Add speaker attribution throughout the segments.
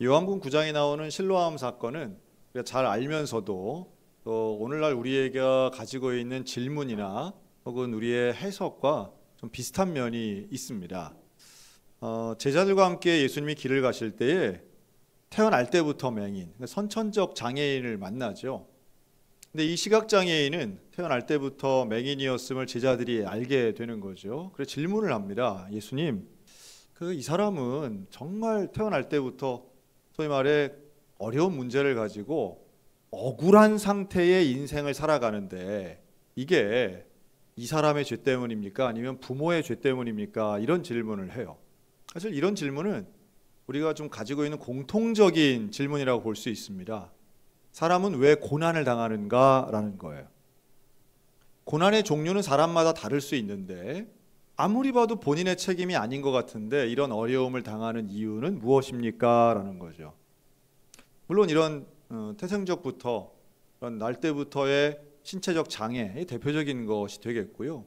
Speaker 1: 요한복음 9장에 나오는 실로암 사건은 우리가 잘 알면서도 또 오늘날 우리가 가지고 있는 질문이나 혹은 우리의 해석과 좀 비슷한 면이 있습니다. 제자들과 함께 예수님이 길을 가실 때에 태어날 때부터 맹인, 선천적 장애인을 만나죠. 근데 이 시각장애인은 태어날 때부터 맹인이었음을 제자들이 알게 되는 거죠. 그래서 질문을 합니다. 예수님, 이 사람은 정말 태어날 때부터 소위 말해 어려운 문제를 가지고 억울한 상태의 인생을 살아가는데 이게 이 사람의 죄 때문입니까? 아니면 부모의 죄 때문입니까? 이런 질문을 해요. 사실 이런 질문은 우리가 좀 가지고 있는 공통적인 질문이라고 볼 수 있습니다. 사람은 왜 고난을 당하는가라는 거예요. 고난의 종류는 사람마다 다를 수 있는데 아무리 봐도 본인의 책임이 아닌 것 같은데 이런 어려움을 당하는 이유는 무엇입니까? 라는 거죠. 물론 이런 태생적부터 그런 날 때부터의 신체적 장애의 대표적인 것이 되겠고요.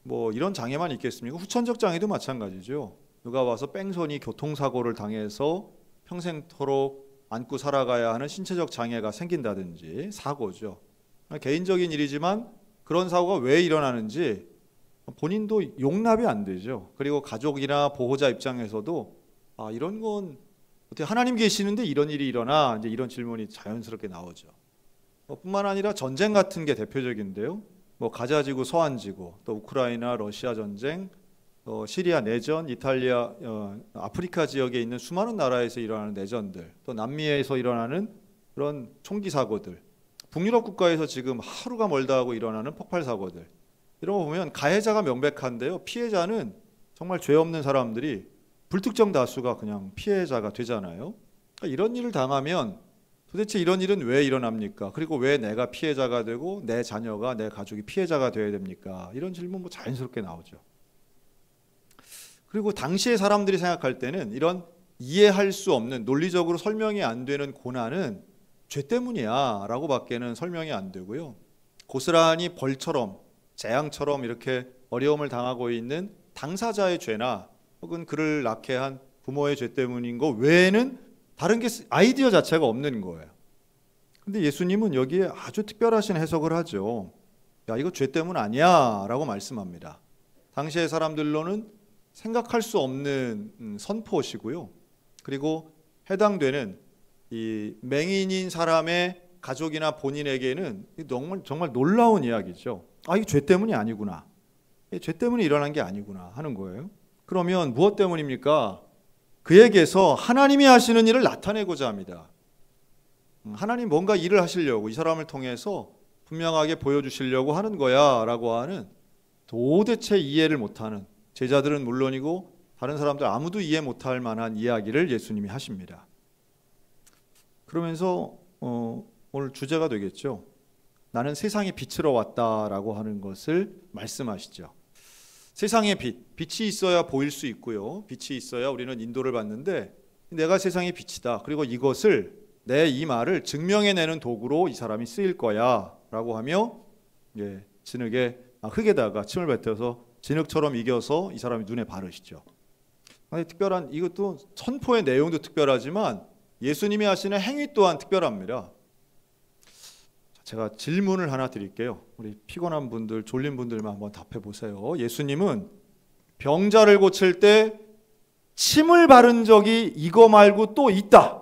Speaker 1: 뭐 이런 장애만 있겠습니까? 후천적 장애도 마찬가지죠. 누가 와서 뺑소니 교통사고를 당해서 평생토록 안고 살아가야 하는 신체적 장애가 생긴다든지 사고죠. 개인적인 일이지만 그런 사고가 왜 일어나는지 본인도 용납이 안 되죠. 그리고 가족이나 보호자 입장에서도 이런 건 어떻게 하나님 계시는데 이런 일이 일어나? 이제 이런 질문이 자연스럽게 나오죠. 뿐만 아니라 전쟁 같은 게 대표적인데요. 가자지구, 서한지구, 또 우크라이나, 러시아 전쟁, 시리아 내전, 이탈리아, 아프리카 지역에 있는 수많은 나라에서 일어나는 내전들, 또 남미에서 일어나는 그런 총기 사고들, 북유럽 국가에서 지금 하루가 멀다 하고 일어나는 폭발 사고들, 이런 거 보면 가해자가 명백한데요. 피해자는 정말 죄 없는 사람들이 불특정 다수가 그냥 피해자가 되잖아요. 그러니까 이런 일을 당하면 도대체 이런 일은 왜 일어납니까? 그리고 왜 내가 피해자가 되고 내 자녀가, 내 가족이 피해자가 되어야 됩니까? 이런 질문 자연스럽게 나오죠. 그리고 당시의 사람들이 생각할 때는 이런 이해할 수 없는, 논리적으로 설명이 안 되는 고난은 죄 때문이야 라고 밖에는 설명이 안 되고요. 고스란히 벌처럼, 재앙처럼 이렇게 어려움을 당하고 있는 당사자의 죄나 혹은 그를 낳게 한 부모의 죄 때문인 거 외에는 다른 게 아이디어 자체가 없는 거예요. 근데 예수님은 여기에 아주 특별하신 해석을 하죠. 야, 이거 죄 때문 아니야 라고 말씀합니다. 당시의 사람들로는 생각할 수 없는 선포시고요. 그리고 해당되는 이 맹인인 사람의 가족이나 본인에게는 정말 놀라운 이야기죠. 이게 죄 때문이 아니구나. 죄 때문에 일어난 게 아니구나 하는 거예요. 그러면 무엇 때문입니까? 그에게서 하나님이 하시는 일을 나타내고자 합니다. 하나님 뭔가 일을 하시려고 이 사람을 통해서 분명하게 보여주시려고 하는 거야 라고 하는 도대체 이해를 못하는 제자들은 물론이고 다른 사람들 아무도 이해 못할 만한 이야기를 예수님이 하십니다. 그러면서 오늘 주제가 되겠죠. 나는 세상의 빛으로 왔다라고 하는 것을 말씀하시죠. 세상의 빛이 있어야 보일 수 있고요. 빛이 있어야 우리는 인도를 받는데 내가 세상의 빛이다. 그리고 이것을 내 이 말을 증명해내는 도구로 이 사람이 쓰일 거야 라고 하며 진흙에 흙에다가 침을 뱉어서 진흙처럼 이겨서 이 사람이 눈에 바르시죠. 특별한 이것도 선포의 내용도 특별하지만 예수님이 하시는 행위 또한 특별합니다. 제가 질문을 하나 드릴게요. 우리 피곤한 분들, 졸린 분들만 한번 답해 보세요. 예수님은 병자를 고칠 때 침을 바른 적이 이거 말고 또 있다.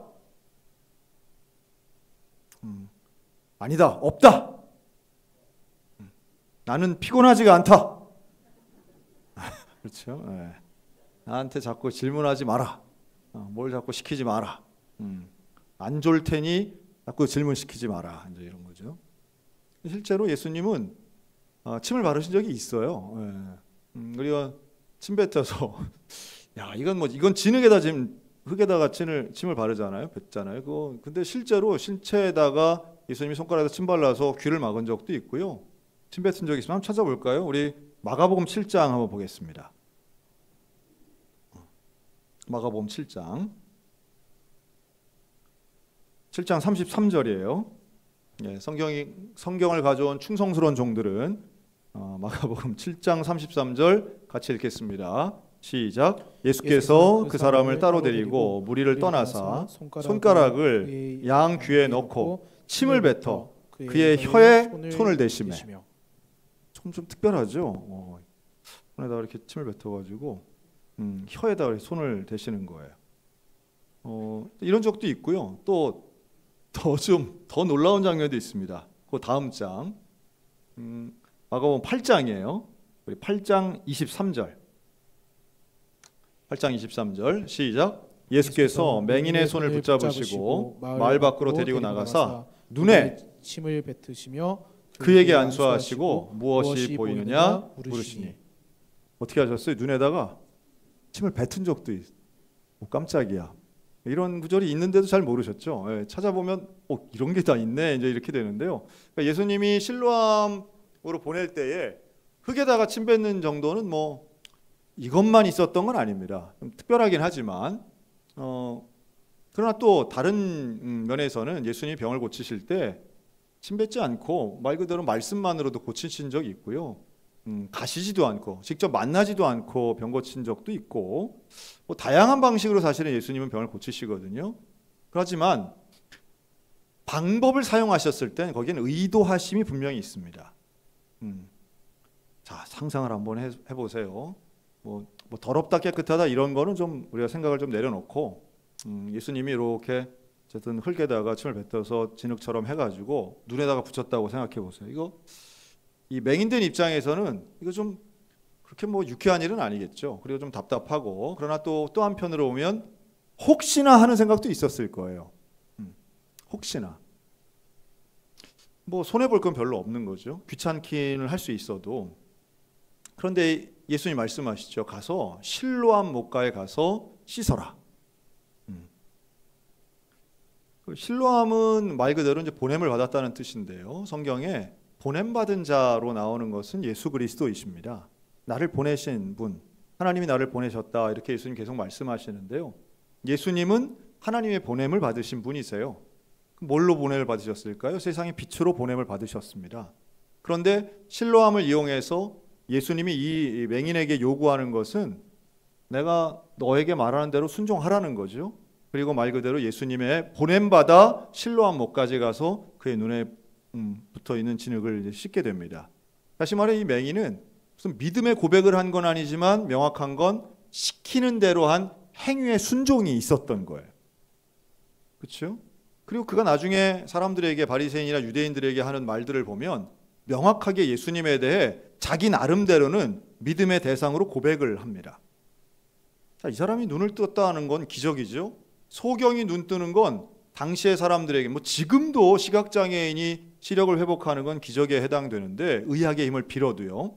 Speaker 1: 아니다, 없다. 나는 피곤하지가 않다. 그렇죠. 네. 나한테 자꾸 질문하지 마라. 뭘 자꾸 시키지 마라. 안 좋을 테니 자꾸 질문시키지 마라. 이제 이런 거죠. 실제로 예수님은 침을 바르신 적이 있어요. 우리가 침 뱉어서 야 이건 진흙에다 흙에다가 침을 바르잖아요, 뱉잖아요. 근데 실제로 신체에다가 예수님이 손가락에다 침 발라서 귀를 막은 적도 있고요. 침 뱉은 적이 있으면 한번 찾아볼까요? 우리 마가복음 7장 한번 보겠습니다. 마가복음 7장 33절이에요. 성경을 가져온 충성스러운 종들은 마가복음 7장 33절 같이 읽겠습니다. 시작. 예수께서 그 사람을 따로 데리고 무리를 떠나사 손가락을 양 귀에 넣고 침을 뱉어 그의 혀에 손을 대시매. 좀 특별하죠. 손에다가 이렇게 침을 뱉어가지고 혀에다가 이렇게 손을 대시는 거예요. 이런 적도 있고요. 또 더 놀라운 장면도 있습니다. 그 다음 장, 마가복음 8장이에요. 우리 8장 23절. 8장 23절 시작. 예수께서 맹인의 손을 붙잡으시고 마을 밖으로 데리고 나가사 눈에
Speaker 2: 침을 뱉으시며
Speaker 1: 그에게 안수하시고 무엇이 보이느냐 물으시니. 어떻게 하셨어요? 눈에다가 침을 뱉은 적도 있어요. 깜짝이야. 이런 구절이 있는데도 잘 모르셨죠? 예, 찾아보면 이런 게 다 있네 이제 이렇게 되는데요. 그러니까 예수님이 실로암으로 보낼 때에 흙에다가 침 뱉는 정도는 뭐 이것만 있었던 건 아닙니다. 좀 특별하긴 하지만 그러나 또 다른 면에서는 예수님이 병을 고치실 때 침 뱉지 않고 말 그대로 말씀만으로도 고치신 적이 있고요. 가시지도 않고 직접 만나지도 않고 병 고친 적도 있고 뭐 다양한 방식으로 사실은 예수님은 병을 고치시거든요. 그렇지만 방법을 사용하셨을 땐 거기에는 의도하심이 분명히 있습니다. 자, 상상을 한번 해보세요. 뭐 더럽다 깨끗하다 이런 거는 좀 우리가 생각을 좀 내려놓고 예수님이 이렇게 어쨌든 흙에다가 침을 뱉어서 진흙처럼 해가지고 눈에다가 붙였다고 생각해 보세요. 이 맹인된 입장에서는 이거 좀 그렇게 뭐 유쾌한 일은 아니겠죠. 그리고 좀 답답하고 그러나 또 한편으로 보면 혹시나 하는 생각도 있었을 거예요. 혹시나 뭐 손해 볼 건 별로 없는 거죠. 귀찮기는 할 수 있어도. 그런데 예수님 말씀하시죠. 가서 실로암 목가에 가서 씻어라. 실로암은 말 그대로 이제 보냄을 받았다는 뜻인데요. 성경에 보냄받은 자로 나오는 것은 예수 그리스도이십니다. 나를 보내신 분, 하나님이 나를 보내셨다 이렇게 예수님 계속 말씀하시는데요. 예수님은 하나님의 보냄을 받으신 분이세요. 뭘로 보냄을 받으셨을까요? 세상의 빛으로 보냄을 받으셨습니다. 그런데 실로암을 이용해서 예수님이 이 맹인에게 요구하는 것은 내가 너에게 말하는 대로 순종하라는 거죠. 그리고 말 그대로 예수님의 보냄받아 실로암 목까지 가서 그의 눈에 붙어있는 진흙을 씻게 됩니다. 다시 말해 이 맹인은 무슨 믿음의 고백을 한 건 아니지만 명확한 건 시키는 대로 한 행위의 순종이 있었던 거예요. 그렇죠? 그리고 그가 나중에 사람들에게 바리새인이나 유대인들에게 하는 말들을 보면 명확하게 예수님에 대해 자기 나름대로는 믿음의 대상으로 고백을 합니다. 자, 이 사람이 눈을 떴다 하는 건 기적이죠. 소경이 눈 뜨는 건 당시의 사람들에게 뭐 지금도 시각장애인이 시력을 회복하는 건 기적에 해당되는데 의학의 힘을 빌어도요.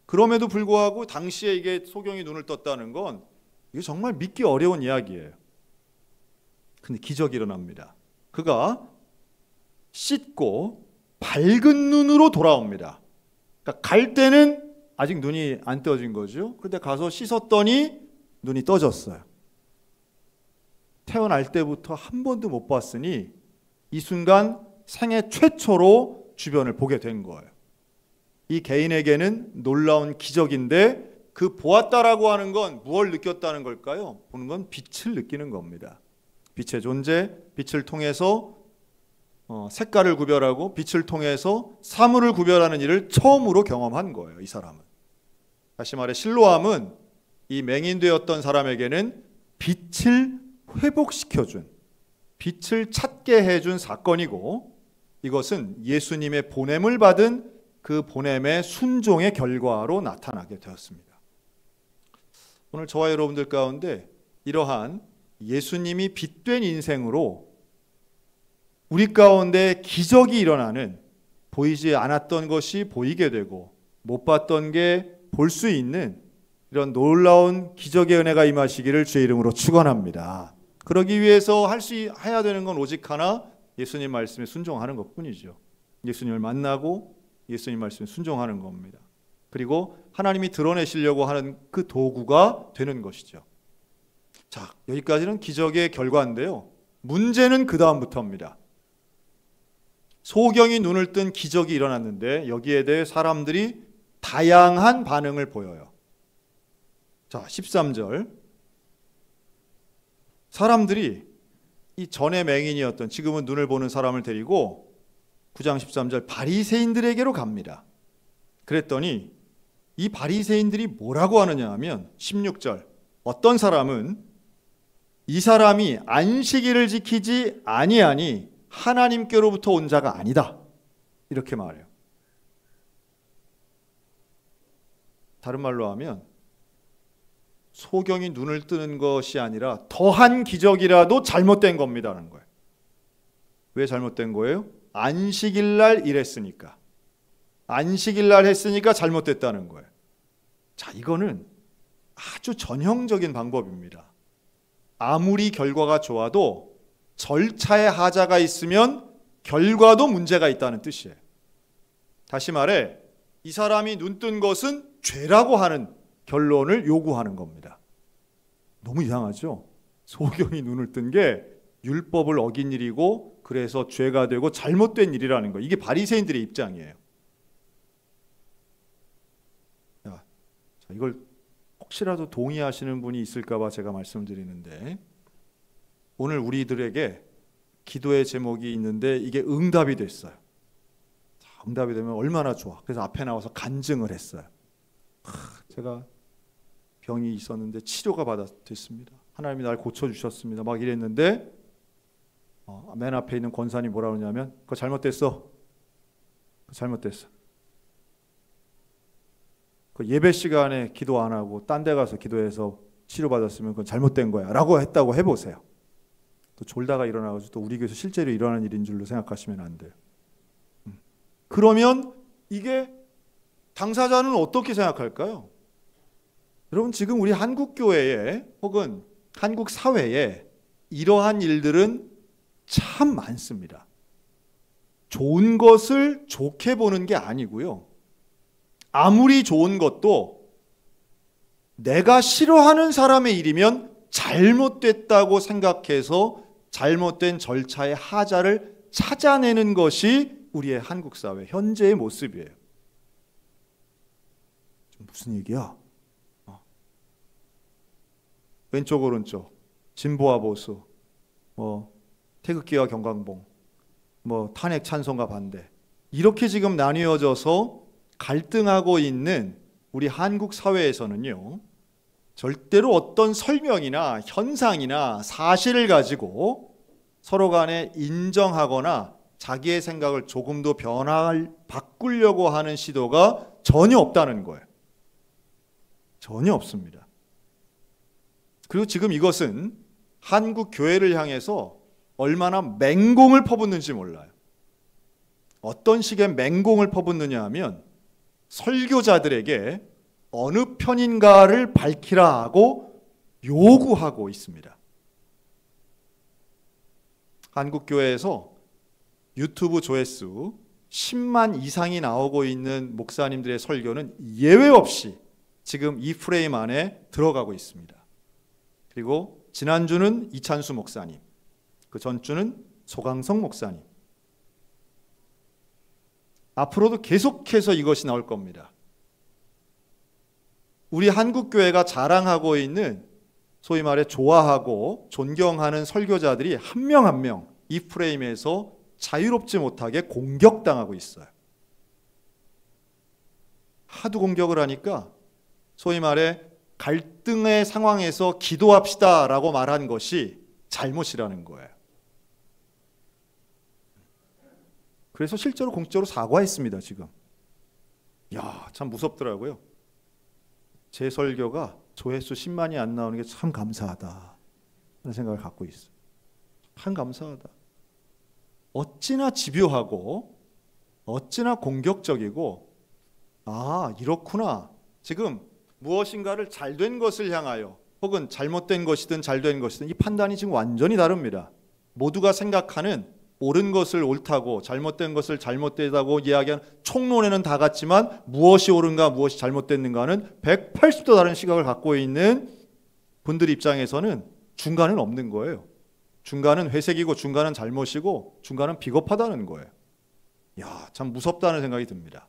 Speaker 1: 그럼에도 불구하고 당시에 이게 소경이 눈을 떴다는 건 이게 정말 믿기 어려운 이야기예요. 근데 기적이 일어납니다. 그가 씻고 밝은 눈으로 돌아옵니다. 그러니까 갈 때는 아직 눈이 안 떠진 거죠. 그런데 가서 씻었더니 눈이 떠졌어요. 태어날 때부터 한 번도 못 봤으니 이 순간 생애 최초로 주변을 보게 된 거예요. 이 개인에게는 놀라운 기적인데 그 보았다라고 하는 건 무엇을 느꼈다는 걸까요? 보는 건 빛을 느끼는 겁니다. 빛의 존재, 빛을 통해서 색깔을 구별하고 빛을 통해서 사물을 구별하는 일을 처음으로 경험한 거예요. 이 사람은. 다시 말해 실로암은 이 맹인되었던 사람에게는 빛을 회복시켜준, 빛을 찾게 해준 사건이고 이것은 예수님의 보냄을 받은 그 보냄의 순종의 결과로 나타나게 되었습니다. 오늘 저와 여러분들 가운데 이러한 예수님이 빛된 인생으로 우리 가운데 기적이 일어나는 보이지 않았던 것이 보이게 되고 못 봤던 게 볼 수 있는 이런 놀라운 기적의 은혜가 임하시기를 주의 이름으로 축원합니다. 그러기 위해서 해야 되는 건 오직 하나, 예수님 말씀에 순종하는 것뿐이죠. 예수님을 만나고 예수님 말씀에 순종하는 겁니다. 그리고 하나님이 드러내시려고 하는 그 도구가 되는 것이죠. 자, 여기까지는 기적의 결과인데요. 문제는 그 다음부터입니다. 소경이 눈을 뜬 기적이 일어났는데 여기에 대해 사람들이 다양한 반응을 보여요. 자, 13절. 사람들이 이 전에 맹인이었던 지금은 눈을 보는 사람을 데리고 9장 13절 바리새인들에게로 갑니다. 그랬더니 이 바리새인들이 뭐라고 하느냐 하면 16절 어떤 사람은 이 사람이 안식일을 지키지 아니하니 하나님께로부터 온 자가 아니다. 이렇게 말해요. 다른 말로 하면 소경이 눈을 뜨는 것이 아니라 더한 기적이라도 잘못된 겁니다라는 거예요. 왜 잘못된 거예요? 안식일날 일했으니까. 안식일날 했으니까 잘못됐다는 거예요. 자, 이거는 아주 전형적인 방법입니다. 아무리 결과가 좋아도 절차에 하자가 있으면 결과도 문제가 있다는 뜻이에요. 다시 말해 이 사람이 눈 뜬 것은 죄라고 하는 결론을 요구하는 겁니다. 너무 이상하죠? 소경이 눈을 뜬 게 율법을 어긴 일이고 그래서 죄가 되고 잘못된 일이라는 거. 이게 바리새인들의 입장이에요. 자, 이걸 혹시라도 동의하시는 분이 있을까 봐 제가 말씀드리는데 오늘 우리들에게 기도의 제목이 있는데 이게 응답이 됐어요. 자, 응답이 되면 얼마나 좋아. 그래서 앞에 나와서 간증을 했어요. 제가 병이 있었는데 치료가 됐습니다. 하나님이 날 고쳐주셨습니다. 막 이랬는데 맨 앞에 있는 권사님 뭐라 그러냐면 그거 잘못됐어. 그거 잘못됐어. 그 예배 시간에 기도 안 하고 딴 데 가서 기도해서 치료받았으면 그건 잘못된 거야 라고 했다고 해보세요. 또 졸다가 일어나가지고 또 우리 교회에서 실제로 일어나는 일인 줄로 생각하시면 안 돼요. 그러면 이게 당사자는 어떻게 생각할까요? 여러분 지금 우리 한국 교회에 혹은 한국 사회에 이러한 일들은 참 많습니다. 좋은 것을 좋게 보는 게 아니고요. 아무리 좋은 것도 내가 싫어하는 사람의 일이면 잘못됐다고 생각해서 잘못된 절차의 하자를 찾아내는 것이 우리의 한국 사회 현재의 모습이에요. 무슨 얘기야? 왼쪽 오른쪽, 진보와 보수, 태극기와 경광봉, 탄핵 찬성과 반대 이렇게 지금 나뉘어져서 갈등하고 있는 우리 한국 사회에서는요. 절대로 어떤 설명이나 현상이나 사실을 가지고 서로 간에 인정하거나 자기의 생각을 조금 더 바꾸려고 하는 시도가 전혀 없다는 거예요. 전혀 없습니다. 그리고 지금 이것은 한국 교회를 향해서 얼마나 맹공을 퍼붓는지 몰라요. 어떤 식의 맹공을 퍼붓느냐 하면 설교자들에게 어느 편인가를 밝히라 하고 요구하고 있습니다. 한국 교회에서 유튜브 조회수 10만 이상이 나오고 있는 목사님들의 설교는 예외 없이 지금 이 프레임 안에 들어가고 있습니다. 그리고 지난주는 이찬수 목사님, 그 전주는 소강성 목사님. 앞으로도 계속해서 이것이 나올 겁니다. 우리 한국교회가 자랑하고 있는 소위 말해 좋아하고 존경하는 설교자들이 한 명 한 명 이 프레임에서 자유롭지 못하게 공격당하고 있어요. 하도 공격을 하니까 소위 말해 갈등의 상황에서 기도합시다라고 말한 것이 잘못이라는 거예요. 그래서 실제로 공적으로 사과했습니다. 지금. 참 무섭더라고요. 제 설교가 조회수 10만이 안 나오는 게 참 감사하다 하는 생각을 갖고 있어요. 참 감사하다. 어찌나 집요하고 어찌나 공격적이고 이렇구나. 지금 무엇인가를 잘된 것을 향하여 혹은 잘못된 것이든 잘된 것이든 이 판단이 지금 완전히 다릅니다. 모두가 생각하는 옳은 것을 옳다고 잘못된 것을 잘못되다고 이야기하는 총론에는 다 같지만 무엇이 옳은가 무엇이 잘못됐는가는 180도 다른 시각을 갖고 있는 분들 입장에서는 중간은 없는 거예요. 중간은 회색이고 중간은 잘못이고 중간은 비겁하다는 거예요. 참 무섭다는 생각이 듭니다.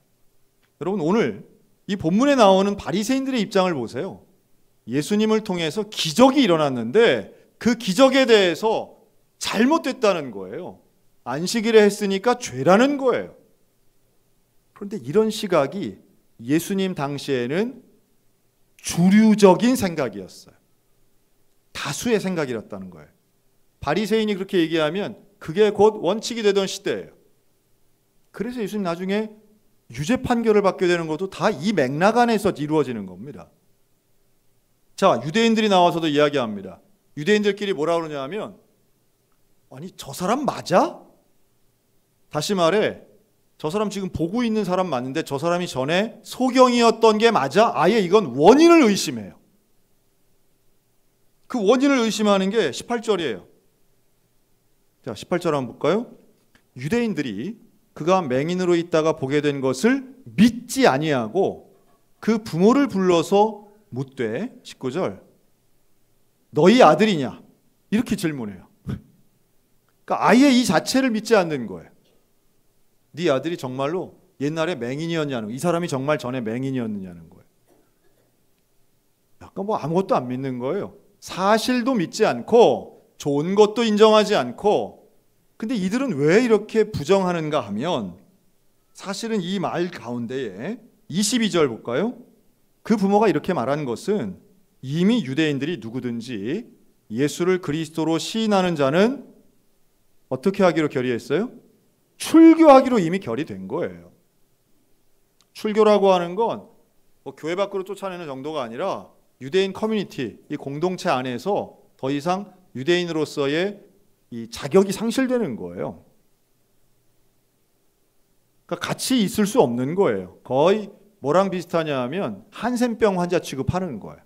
Speaker 1: 여러분 오늘 이 본문에 나오는 바리새인들의 입장을 보세요. 예수님을 통해서 기적이 일어났는데 그 기적에 대해서 잘못됐다는 거예요. 안식일에 했으니까 죄라는 거예요. 그런데 이런 시각이 예수님 당시에는 주류적인 생각이었어요. 다수의 생각이었다는 거예요. 바리새인이 그렇게 얘기하면 그게 곧 원칙이 되던 시대예요. 그래서 예수님 나중에 유죄 판결을 받게 되는 것도 다 이 맥락 안에서 이루어지는 겁니다. 자, 유대인들이 나와서도 이야기합니다. 유대인들끼리 뭐라 그러냐 하면, 아니 저 사람 맞아? 다시 말해, 저 사람 지금 보고 있는 사람 맞는데 저 사람이 전에 소경이었던 게 맞아? 아예 이건 원인을 의심해요. 그 원인을 의심하는 게 18절이에요. 자, 18절 한번 볼까요? 유대인들이 그가 맹인으로 있다가 보게 된 것을 믿지 아니하고 그 부모를 불러서 묻되 19절 너희 아들이냐? 이렇게 질문해요. 그러니까 아예 이 자체를 믿지 않는 거예요. 네 아들이 정말로 옛날에 맹인이었냐는 거예요. 이 사람이 정말 전에 맹인이었느냐는 거예요. 약간 뭐 아무것도 안 믿는 거예요. 사실도 믿지 않고 좋은 것도 인정하지 않고, 근데 이들은 왜 이렇게 부정하는가 하면 사실은 이 말 가운데에 22절 볼까요? 그 부모가 이렇게 말한 것은 이미 유대인들이 누구든지 예수를 그리스도로 시인하는 자는 어떻게 하기로 결의했어요? 출교하기로 이미 결의된 거예요. 출교라고 하는 건 뭐 교회 밖으로 쫓아내는 정도가 아니라 유대인 커뮤니티, 이 공동체 안에서 더 이상 유대인으로서의 이 자격이 상실되는 거예요. 그러니까 같이 있을 수 없는 거예요. 거의 뭐랑 비슷하냐 하면 한센병 환자 취급하는 거예요.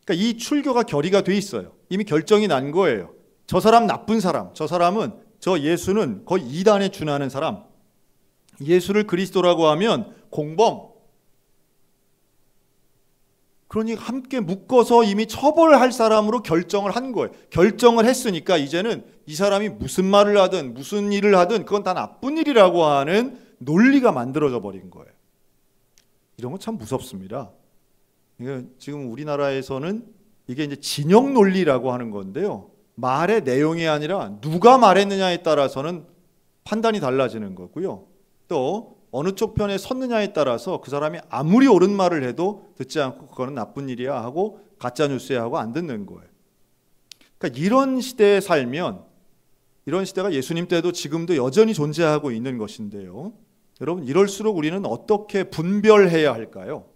Speaker 1: 그러니까 이 출교가 결의가 돼 있어요. 이미 결정이 난 거예요. 저 사람 나쁜 사람, 저 사람은, 저 예수는 거의 이단에 준하는 사람, 예수를 그리스도라고 하면 공범, 그러니 함께 묶어서 이미 처벌할 사람으로 결정을 한 거예요. 결정을 했으니까 이제는 이 사람이 무슨 말을 하든 무슨 일을 하든 그건 다 나쁜 일이라고 하는 논리가 만들어져 버린 거예요. 이런 거 참 무섭습니다. 지금 우리나라에서는 이게 이제 진영 논리라고 하는 건데요. 말의 내용이 아니라 누가 말했느냐에 따라서는 판단이 달라지는 거고요. 또 어느 쪽 편에 섰느냐에 따라서 그 사람이 아무리 옳은 말을 해도 듣지 않고 그거는 나쁜 일이야 하고 가짜 뉴스야 하고 안 듣는 거예요. 그러니까 이런 시대에 살면, 이런 시대가 예수님 때도 지금도 여전히 존재하고 있는 것인데요. 여러분, 이럴수록 우리는 어떻게 분별해야 할까요?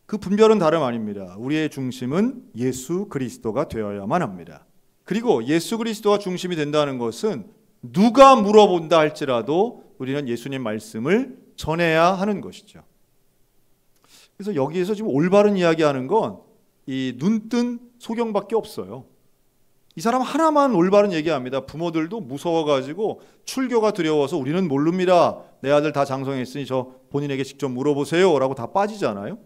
Speaker 1: 그 분별은 다름 아닙니다. 우리의 중심은 예수 그리스도가 되어야만 합니다. 그리고 예수 그리스도가 중심이 된다는 것은 누가 물어본다 할지라도 우리는 예수님 말씀을 전해야 하는 것이죠. 그래서 여기에서 지금 올바른 이야기하는 건 이 눈뜬 소경밖에 없어요. 이 사람 하나만 올바른 얘기합니다. 부모들도 무서워가지고 출교가 두려워서 우리는 모릅니다. 내 아들 다 장성했으니 저 본인에게 직접 물어보세요 라고 다 빠지잖아요.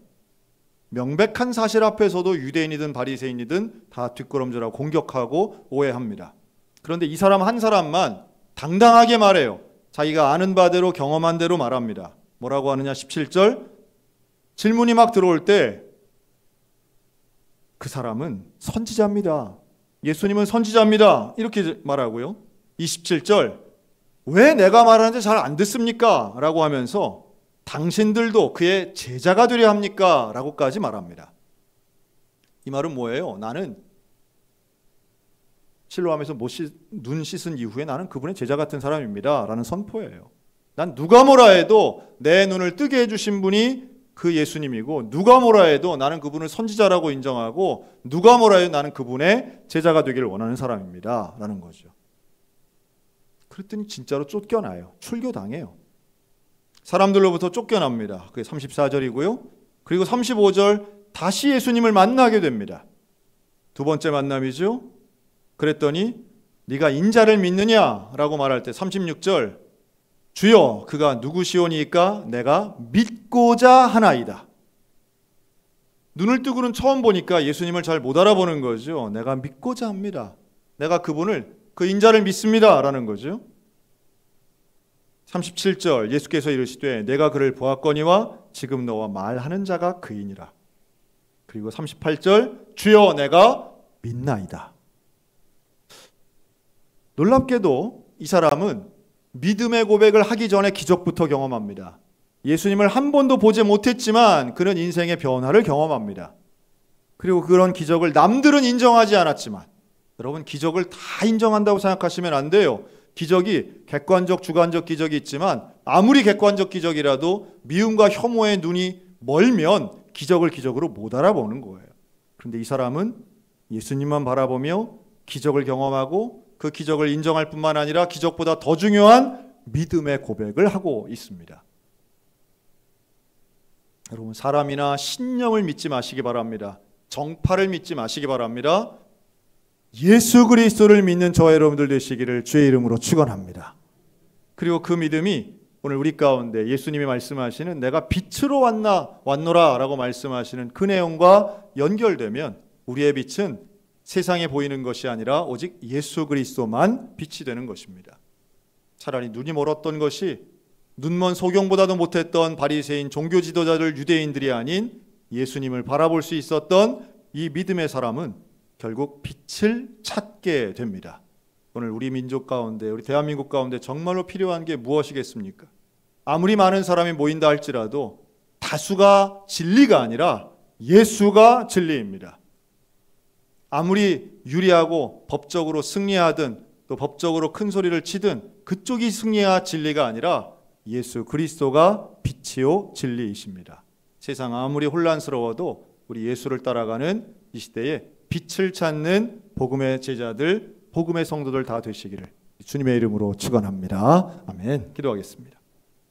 Speaker 1: 명백한 사실 앞에서도 유대인이든 바리새인이든 다 뒷걸음질하고 공격하고 오해합니다. 그런데 이 사람 한 사람만 당당하게 말해요. 자기가 아는 바대로 경험한 대로 말합니다. 뭐라고 하느냐? 17절 질문이 막 들어올 때 그 사람은 선지자입니다. 예수님은 선지자입니다. 이렇게 말하고요. 27절 왜 내가 말하는데 잘 안 듣습니까? 라고 하면서 당신들도 그의 제자가 되려 합니까? 라고까지 말합니다. 이 말은 뭐예요? 나는 실로암에서 눈 씻은 이후에 나는 그분의 제자 같은 사람입니다 라는 선포예요. 난 누가 뭐라 해도 내 눈을 뜨게 해주신 분이 그 예수님이고, 누가 뭐라 해도 나는 그분을 선지자라고 인정하고, 누가 뭐라 해도 나는 그분의 제자가 되기를 원하는 사람입니다 라는 거죠. 그랬더니 진짜로 쫓겨나요. 출교당해요. 사람들로부터 쫓겨납니다. 그게 34절이고요. 그리고 35절 다시 예수님을 만나게 됩니다. 두 번째 만남이죠. 그랬더니 네가 인자를 믿느냐라고 말할 때 36절 주여 그가 누구시오니까 내가 믿고자 하나이다. 눈을 뜨고는 처음 보니까 예수님을 잘 못 알아보는 거죠. 내가 믿고자 합니다. 내가 그분을, 그 인자를 믿습니다 라는 거죠. 37절 예수께서 이르시되 내가 그를 보았거니와 지금 너와 말하는 자가 그이니라. 그리고 38절 주여 내가 믿나이다. 놀랍게도 이 사람은 믿음의 고백을 하기 전에 기적부터 경험합니다. 예수님을 한 번도 보지 못했지만 그는 인생의 변화를 경험합니다. 그리고 그런 기적을 남들은 인정하지 않았지만, 여러분 기적을 다 인정한다고 생각하시면 안 돼요. 기적이 객관적 주관적 기적이 있지만 아무리 객관적 기적이라도 미움과 혐오의 눈이 멀면 기적을 기적으로 못 알아보는 거예요. 그런데 이 사람은 예수님만 바라보며 기적을 경험하고 그 기적을 인정할 뿐만 아니라 기적보다 더 중요한 믿음의 고백을 하고 있습니다. 여러분 사람이나 신념을 믿지 마시기 바랍니다. 정파를 믿지 마시기 바랍니다. 예수 그리스도를 믿는 저와 여러분들 되시기를 주의 이름으로 축원합니다. 그리고 그 믿음이 오늘 우리 가운데 예수님이 말씀하시는 내가 빛으로 왔노라 라고 말씀하시는 그 내용과 연결되면 우리의 빛은 세상에 보이는 것이 아니라 오직 예수 그리스도만 빛이 되는 것입니다. 차라리 눈이 멀었던 것이 눈먼 소경보다도 못했던 바리새인 종교 지도자들 유대인들이 아닌 예수님을 바라볼 수 있었던 이 믿음의 사람은 결국 빛을 찾게 됩니다. 오늘 우리 민족 가운데, 우리 대한민국 가운데 정말로 필요한 게 무엇이겠습니까? 아무리 많은 사람이 모인다 할지라도 다수가 진리가 아니라 예수가 진리입니다. 아무리 유리하고 법적으로 승리하든 또 법적으로 큰 소리를 치든 그쪽이 승리야 진리가 아니라 예수 그리스도가 빛이요 진리이십니다. 세상 아무리 혼란스러워도 우리 예수를 따라가는 이 시대에 빛을 찾는 복음의 제자들, 복음의 성도들 다 되시기를 주님의 이름으로 축원합니다. 아멘. 기도하겠습니다.